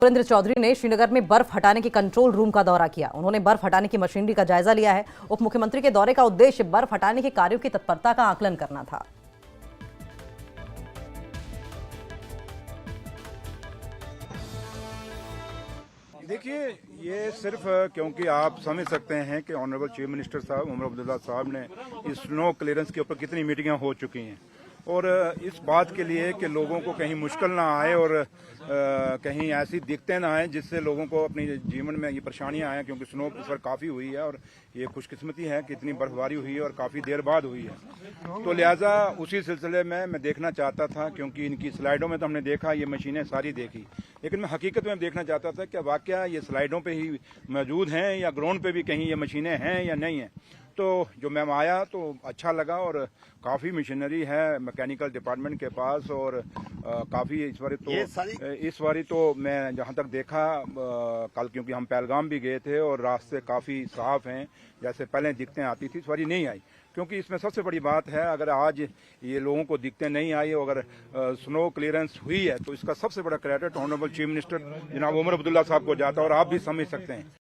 सुरेंद्र चौधरी ने श्रीनगर में बर्फ हटाने के कंट्रोल रूम का दौरा किया। उन्होंने बर्फ हटाने की मशीनरी का जायजा लिया है। उप मुख्यमंत्री के दौरे का उद्देश्य बर्फ हटाने के कार्यों की तत्परता का आकलन करना था। देखिए, ये सिर्फ क्योंकि आप समझ सकते हैं कि ऑनरेबल चीफ मिनिस्टर साहब उमर अब्दुल्ला साहब ने इस स्नो क्लियरेंस के ऊपर कितनी मीटिंगें हो चुकी हैं और इस बात के लिए कि लोगों को कहीं मुश्किल ना आए और कहीं ऐसी दिक्कतें ना आए जिससे लोगों को अपनी जीवन में ये परेशानियां आए, क्योंकि स्नो इस बार काफ़ी हुई है और ये खुशकिस्मती है कि इतनी बर्फबारी हुई है और काफ़ी देर बाद हुई है। तो लिहाजा उसी सिलसिले में मैं देखना चाहता था, क्योंकि इनकी स्लाइडों में तो हमने देखा, ये मशीनें सारी देखी, लेकिन मैं हकीकत में देखना चाहता था कि वाकया ये स्लाइडों पे ही मौजूद हैं या ग्राउंड पे भी कहीं ये मशीनें हैं या नहीं हैं। तो जो मैं आया तो अच्छा लगा और काफ़ी मशीनरी है मैकेनिकल डिपार्टमेंट के पास और काफ़ी इस बारी तो मैं जहाँ तक देखा कल, क्योंकि हम पहलगाम भी गए थे और रास्ते काफ़ी साफ़ हैं, जैसे पहले दिक्कतें आती थी इस बारी नहीं आई। क्योंकि इसमें सबसे बड़ी बात है, अगर आज ये लोगों को दिक्कतें नहीं आई, अगर स्नो क्लियरेंस हुई है तो इसका सबसे बड़ा क्रेडिट ऑनरेबल चीफ मिनिस्टर जनाब उमर अब्दुल्ला साहब को जाता है और आप भी समझ सकते हैं